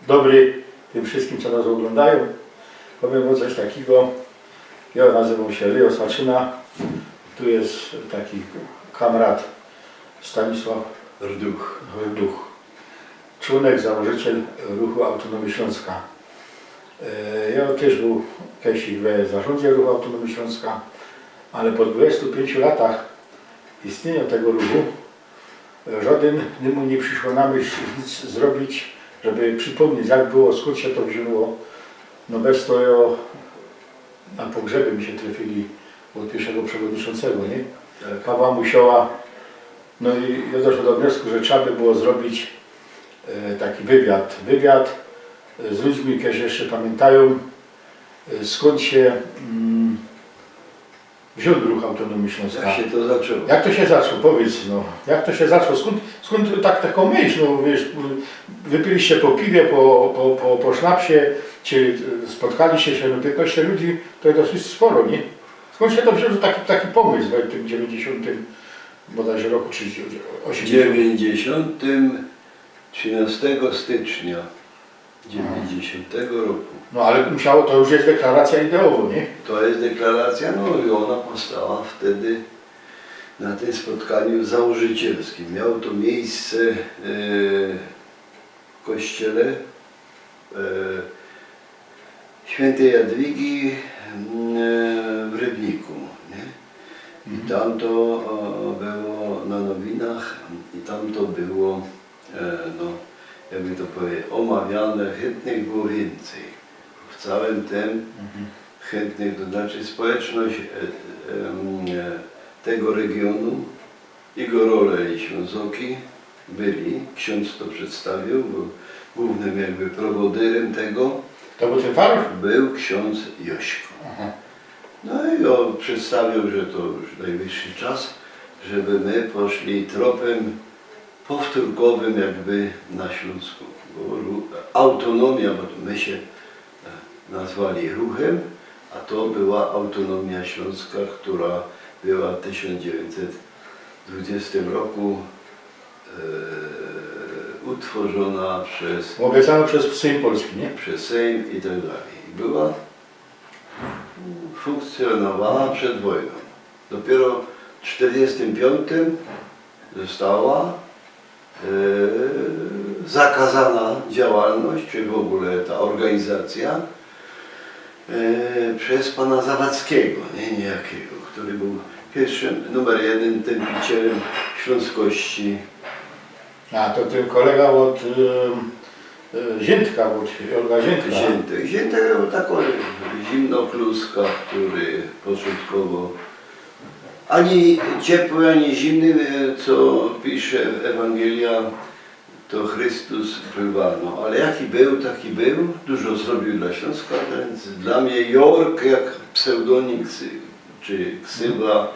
Dobry tym wszystkim, co nas oglądają. Powiem o coś takiego. Ja nazywam się Leo Swaczyna. Tu jest taki kamrat Stanisław Rduch. Członek, założyciel ruchu Autonomii Śląska. Ja też był kiedyś w zarządzie ruchu Autonomii Śląska, ale po 25 latach istnienia tego ruchu żadnemu nie przyszło na myśl nic zrobić, żeby przypomnieć, jak było, skąd się to wzięło. No bez tego na pogrzeby mi się trafili od pierwszego przewodniczącego, nie? Kawa musiała. No i ja doszedłem do wniosku, że trzeba by było zrobić taki wywiad z ludźmi, którzy jeszcze pamiętają, skąd się wziął ruch Autonomii Śląska. Jak się to zaczęło? Jak to się zaczęło? Powiedz, no. Jak to się zaczęło? Skąd taką myśl? No wiesz, wypiliście po piwie, po sznapsie, czy spotkaliście się, no 15 ludzi, to jest dosyć sporo, nie? Skąd się to wziął taki pomysł w tym 90 bodajże roku, czy 80. 13 stycznia 90 roku. No ale musiało, to już jest deklaracja ideowa, nie? To jest deklaracja, no i ona powstała wtedy na tym spotkaniu założycielskim. Miało to miejsce w kościele Świętej Jadwigi w Rybniku. Nie? I tam to było na nowinach i tam to było, no, jakby to powiedzieć, omawiane, chętnych było więcej. W całym tym chętnych, to znaczy społeczność tego regionu, jego rolę i Ślązoki byli, ksiądz to przedstawił, był głównym jakby prowodyrem tego. To był ten farusz? Był ksiądz Jośko. No i on przedstawił, że to już najwyższy czas, żeby my poszli tropem powtórkowym jakby na Śląsku. Bo autonomia, bo my się nazwali ruchem, a to była Autonomia Śląska, która była w 1920 roku utworzona przez... Obiecano przez Sejm Polski, nie? Przez Sejm i tak dalej. I była, funkcjonowała przed wojną. Dopiero w 1945 została zakazana działalność, czy w ogóle ta organizacja przez pana Zawadzkiego, niejakiego, który był pierwszym, numer 1 tępicielem śląskości. A to ten kolega od Ziętka, od Olga Ziętka. Ziętek był taki zimnokluska, który początkowo ani ciepły, ani zimny, co pisze Ewangelia, to Chrystus bywa, no, ale jaki był, taki był, dużo zrobił dla Śląska, więc dla mnie Jork jak pseudonim czy ksywa,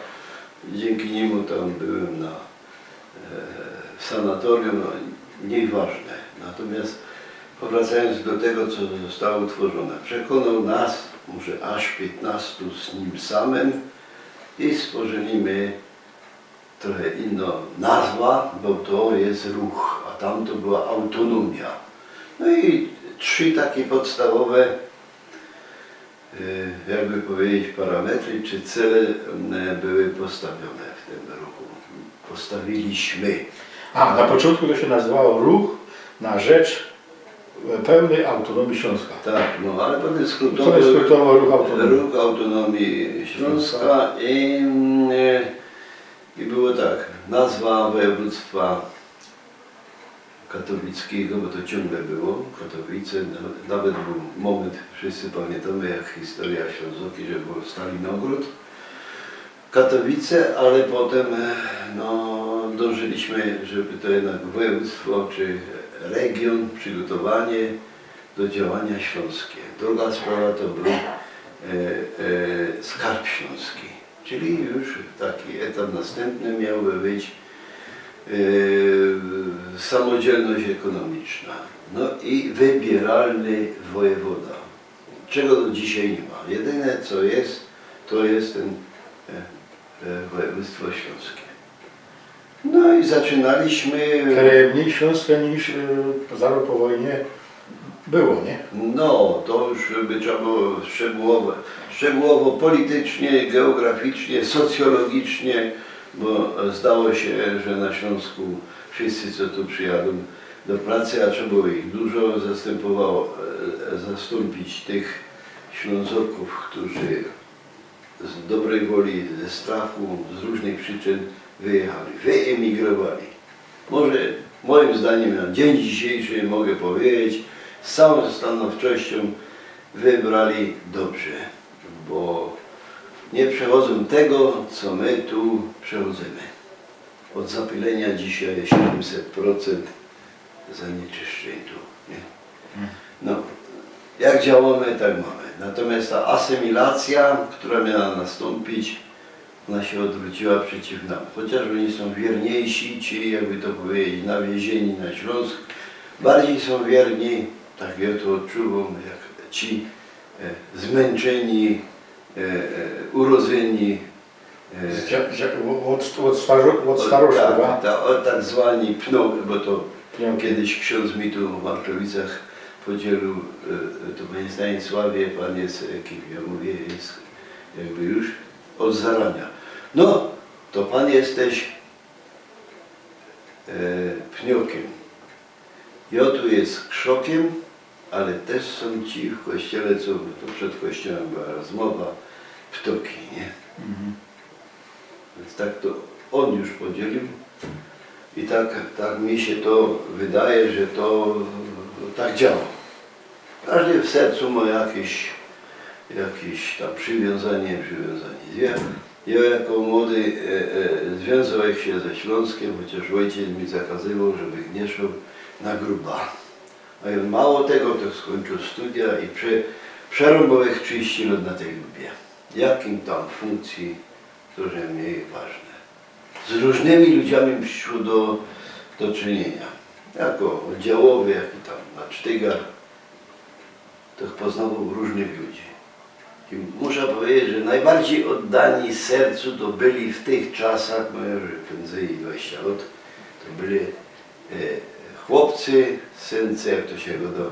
dzięki niemu tam byłem na sanatorium, no, nieważne. Natomiast powracając do tego, co zostało utworzone, przekonał nas, może aż 15 z nim samym i stworzyliśmy trochę inną nazwę, bo to jest ruch, a tam to była autonomia. No i 3 takie podstawowe, jakby powiedzieć, parametry czy cele były postawione w tym ruchu. Postawiliśmy. A na początku to się nazywało Ruch na rzecz pełnej autonomii Śląska. Tak, no ale potem skrótowo Ruch Autonomii Śląska i było tak, nazwa województwa katowickiego, bo to ciągle było, Katowice, nawet był moment, wszyscy pamiętamy jak historia Ślązoki, że był Stalinogród, Katowice, ale potem no, dążyliśmy, żeby to jednak województwo czy region, przygotowanie do działania śląskie. Druga sprawa to był Skarb Śląski, czyli już taki etap następny miałby być samodzielność ekonomiczna. No i wybieralny wojewoda, czego do dzisiaj nie ma. Jedyne co jest, to jest ten województwo śląskie. No i zaczynaliśmy. Które mniej śląskie niż zaraz po wojnie było, nie? No, to już by trzeba było szczegółowo politycznie, geograficznie, socjologicznie, bo zdało się, że na Śląsku wszyscy, co tu przyjadą do pracy, a trzeba było ich dużo, zastąpić tych Ślązoków, którzy z dobrej woli, ze strachu, z różnych przyczyn wyjechali, wyemigrowali. Może moim zdaniem na dzień dzisiejszy mogę powiedzieć, z całą stanowczością wybrali dobrze, bo nie przechodzą tego, co my tu przechodzimy. Od zapylenia dzisiaj 700% zanieczyszczeń tu. Nie? No, jak działamy, tak mamy. Natomiast ta asymilacja, która miała nastąpić, ona się odwróciła przeciw nam. Chociaż oni są wierniejsi, ci, jakby to powiedzieć, nawiezieni na Śląsk, bardziej są wierni, tak ja to odczuwam, jak ci zmęczeni, urodzeni, Od starości, tak zwani pnowy, bo to kiedyś ksiądz mi tu w Markowicach podzielił, to panie Stanisławie, pan jest, kim ja mówię, jest jakby już od zarania. No, to pan jesteś pniokiem. Ja tu jest krzokiem, ale też są ci w kościele, co to przed kościołem była rozmowa, ptoki, nie? Więc tak to on już podzielił i tak mi się to wydaje, że to tak działa. Każdy w sercu ma jakieś tam przywiązanie. Ja jako młody związałem się ze Śląskiem, chociaż ojciec mi zakazywał, żeby nie szedł na gruba. A on mało tego, to skończył studia i przerąbał 30 lat na tej grupie. Jakim tam funkcji, to że mniej ważne. Z różnymi ludźmi przyszło do czynienia. Jako oddziałowy, jak i tam na Cztygar, to poznawał różnych ludzi. I muszę powiedzieć, że najbardziej oddani sercu to byli w tych czasach, bo ja już pędzili 20 lat, to byli chłopcy, syncy, jak to się go do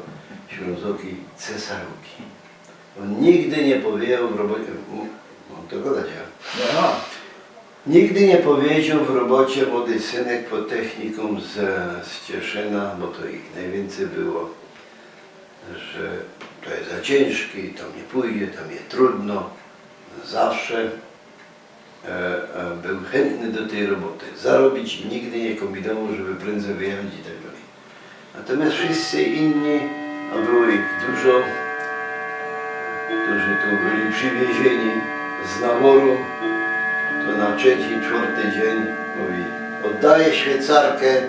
Ślązoki, cesaruki. On nigdy nie powiedział w robocie, mam to gadać, ja? Nigdy nie powiedział w robocie młody synek pod techniką z Cieszyna, bo to ich najwięcej było, że to jest za ciężki, tam nie pójdzie, tam jest trudno. Zawsze był chętny do tej roboty. Zarobić nigdy nie kombinował, żeby prędzej wyjechać i tak dalej. Natomiast wszyscy inni, a było ich dużo, którzy tu byli przywiezieni z naworu, to na trzeci, czwarty dzień mówi, oddaję Szwajcarkę,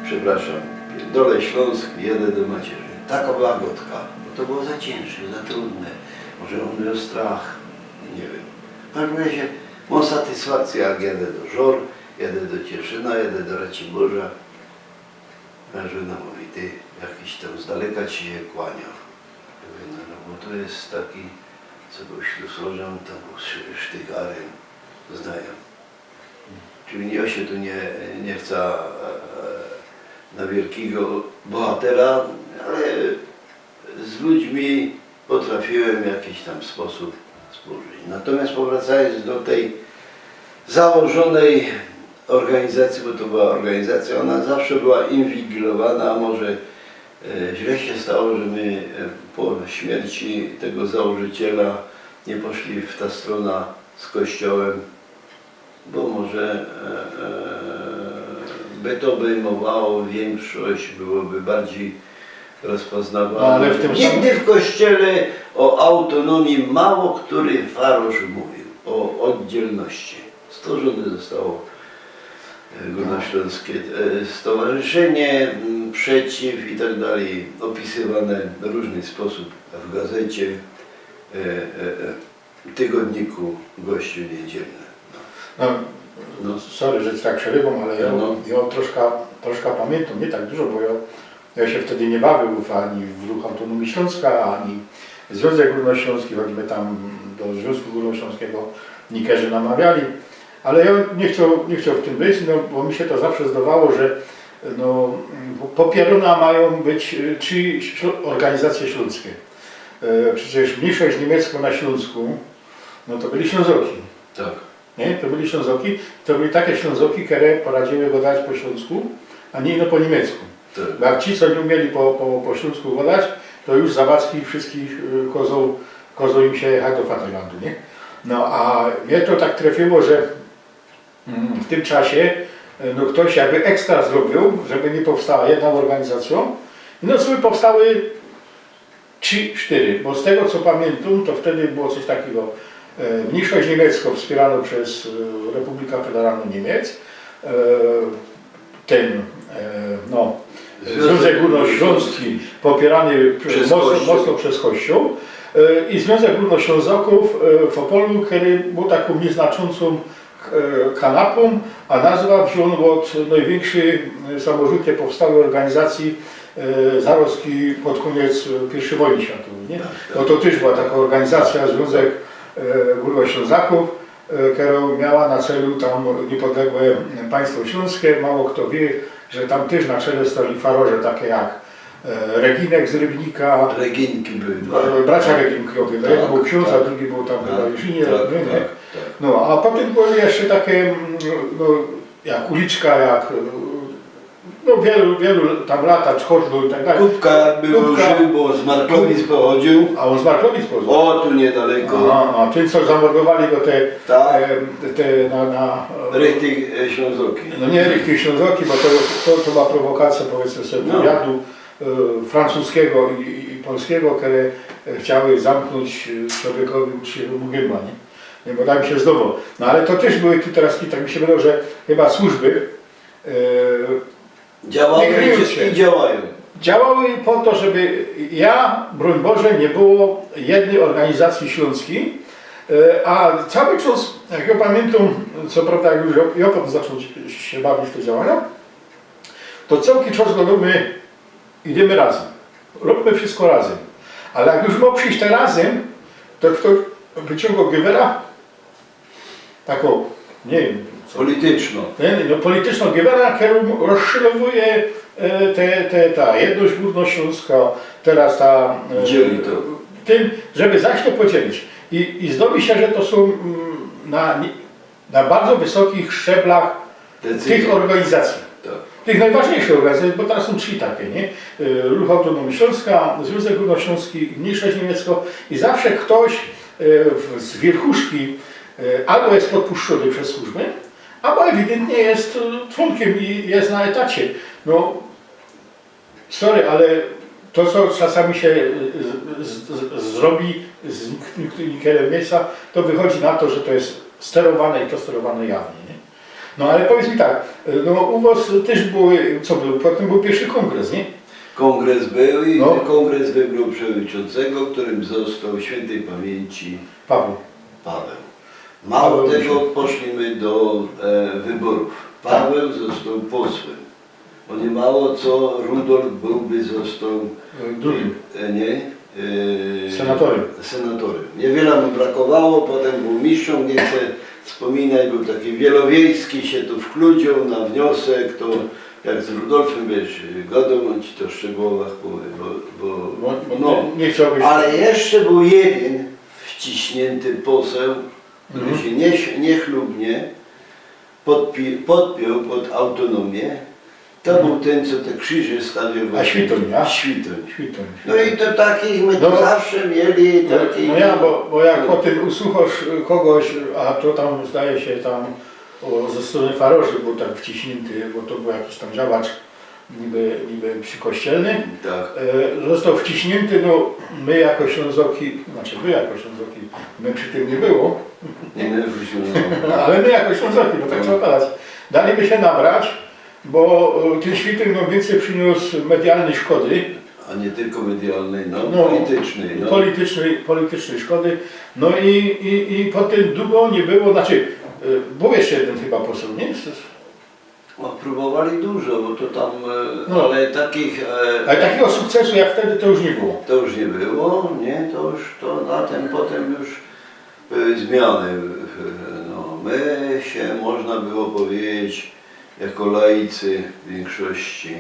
przepraszam, pierdolę Śląsk, jedę do macierzy. Taka była gotka, bo to było za ciężkie, za trudne. Może on miał strach, nie wiem. W każdym razie mam satysfakcję, jak jadę do Żor, jadę do Cieszyna, jadę do Raciborza. A żona mówi, ty jakiś tam z daleka ci się kłania. Ja mówię, no bo to jest taki, co był ślusłarzem, tam był sztygarem, znają. Czyli ja się tu nie chcę na wielkiego bohatera, ale z ludźmi potrafiłem w jakiś tam sposób współżyć. Natomiast powracając do tej założonej organizacji, bo to była organizacja, ona zawsze była inwigilowana, a może źle się stało, że my po śmierci tego założyciela nie poszli w ta strona z Kościołem, bo może by to obejmowało większość, byłoby bardziej rozpoznawalne. No, ale w tym Nigdy w Kościele o autonomii mało który farosz mówił, o oddzielności. Stworzone zostało Górnośląskie Stowarzyszenie Przeciw i tak dalej, opisywane w różny sposób w gazecie, tygodniku Gościu Niedzielny. No, sorry, że tak przerywam, ale ja troszkę pamiętam, nie tak dużo, bo ja się wtedy nie bawił ani w Ruch Autonomii Śląska, ani Związek Górnośląski, choćby tam do Związku Górnośląskiego nikerzy namawiali, ale ja nie chciał w tym być, no, bo mi się to zawsze zdawało, że no, popierane mają być 3 organizacje śląskie. Przecież mniejszość niemiecka na Śląsku, no to byli Ślązoki. Tak. Nie? To byli Ślązoki, to byli takie Ślązoki, które poradziły godać po śląsku, a nie no po niemiecku. Tak. Bo jak ci, co nie umieli po śląsku godać, to już Zawadzki wszystkich kozą im się jechać do Vaterlandu, nie? No a mnie to tak trafiło, że w tym czasie no, ktoś jakby ekstra zrobił, żeby nie powstała jedna organizacja, no sobie powstały 3-4, bo z tego co pamiętam, to wtedy było coś takiego, mniejszość niemiecką wspierano przez Republikę Federalną Niemiec, no, Związek Górnośląski popierany mocno przez Kościół i Związek Górnoślązaków w Opolu, który był taką nieznaczącą kanapą, a nazwa wziął od największej samorzutnie powstałej organizacji Zarostki pod koniec I wojny światowej. Nie? No to też była taka organizacja, Związek Górnoślązaków, która miała na celu tam niepodległe państwo śląskie. Mało kto wie, że tam też na czele stali faroże takie jak Reginek z Rybnika, Reginki były bracia Reginkowie, no jeden był ksiądz, a drugi był tam chyba inżynier. No a potem były jeszcze takie, no, jak uliczka, jak no, wielu tam latacz, chorzlu i tak dalej. Kubka był żył, bo z Markowic pochodził. A on z Markowic pochodził? O, tu niedaleko. A tym, co zamordowali go Tak. Rychty Ślązoki. No nie Rychty Ślązoki, bo to była prowokacja, powiedzmy sobie, wywiadu francuskiego i polskiego, które chciały zamknąć człowiekowi uczciwemu gęba, nie? Bo tak mi się zdobyło. No ale to też były tu teraz, tak mi się wydało, że chyba służby Działały i działają. Działały po to, żeby broń Boże, nie było jednej organizacji śląskiej, a cały czas, jak ja pamiętam, co prawda jak już Jopot zaczął się bawić w te działania, to cały czas go idziemy razem, robimy wszystko razem, ale jak już ma przyjść te razem, to ktoś wyciągał Gewera, taką, nie wiem, polityczną. No, polityczną Gewera, którą rozszylowuje ta jedność górnośląska, teraz ta dzieli to. Tym, żeby zaś to podzielić. I zdobi się, że to są na bardzo wysokich szczeblach tych organizacji. Tak. Tych najważniejszych organizacji, bo teraz są 3 takie, nie? Ruch Autonomii Śląska, Związek Górnośląski, Mniejszość Niemiecka i zawsze ktoś z wierchuszki albo jest podpuszczony przez służby, albo ewidentnie jest członkiem i jest na etacie. No, sorry, ale to, co czasami się zrobi z niektórym miejsca, to wychodzi na to, że to jest sterowane i to sterowane jawnie. Nie? No ale powiedz mi tak, no u was też były, co był, potem był pierwszy kongres, nie? Kongres był i kongres wybrał przewodniczącego, którym został świętej pamięci Paweł. Mało tego, poszliśmy do wyborów. Paweł został posłem. Bo nie mało co, Rudolf został senatorem. Niewiele mu brakowało, potem był mistrzem, nie chcę wspominać, był taki wielowiejski, się tu wkludził na wniosek, to jak z Rudolfem wiesz, gadał, on ci to w szczegółach powie, nie chciałbyś... Ale jeszcze był jeden wciśnięty poseł, który się niechlubnie podpiął pod autonomię. To był ten, co te krzyże stawiał. A Świtoń, ja? Świtoń. No i to takich my tu zawsze mieli. Bo jak potem usłuchasz kogoś, a to tam zdaje się tam ze strony faroży był tak wciśnięty, bo to był jakiś tam działacz niby przykościelny. Tak. Został wciśnięty, no my jako Ślązoki, znaczy wy jako Ślązoki, my przy tym nie było. Ale my jako Ślązoki, bo tak trzeba padać. Daliby się nabrać, bo ten Świtoń no, więcej przyniósł medialnej szkody. A nie tylko medialnej, politycznej szkody. No i potem długo nie było, znaczy był jeszcze jeden chyba poseł, nie? No, próbowali dużo, bo to tam, ale takich... Ale takiego sukcesu jak wtedy to już nie było. To już nie było, nie, to już to na tym potem już były zmiany my się, można było powiedzieć, jako laicy w większości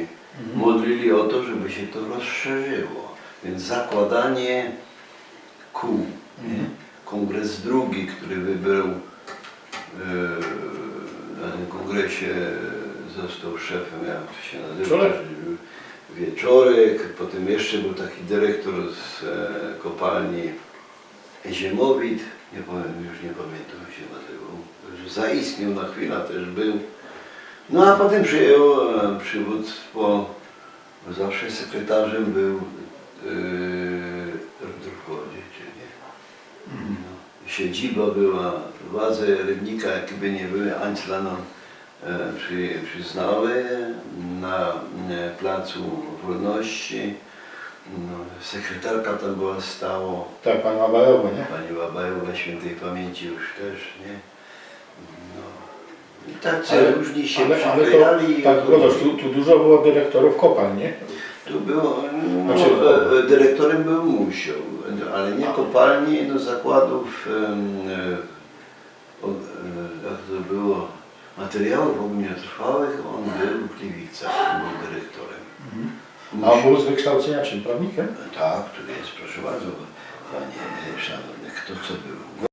modlili o to, żeby się to rozszerzyło. Więc zakładanie kół, nie? Kongres drugi, który wybrał na tym kongresie, został szefem, jak to się nazywa, Wieczorek? Wieczorek, potem jeszcze był taki dyrektor z kopalni Ziemowit, nie powiem, już nie pamiętam jak się nazywał, że zaistniał na chwilę, też był. No a potem przyjął przywództwo, zawsze sekretarzem był Rudolfowicz, nie? No, siedziba była, władze Rybnika, jakby nie były, Einzlanom przyznały na Placu Wolności. No, sekretarka tam była stało. Tak, pan Łabajowo, nie? Pani Łabajowa świętej pamięci już też, nie? No. I tak różni się ale przybierali. to, tak, Godosz, tu dużo było dyrektorów kopalń, nie? Tu było, no, Znaczy, dyrektorem był Musiał, ale nie kopalni, no zakładów, jak to było, materiałów ogólnotrwałych, on był w Gliwicach, był dyrektorem. A on był z wykształcenia czym? Prawnikiem? Tak, tu jest, proszę bardzo, panie szanowny, kto co był.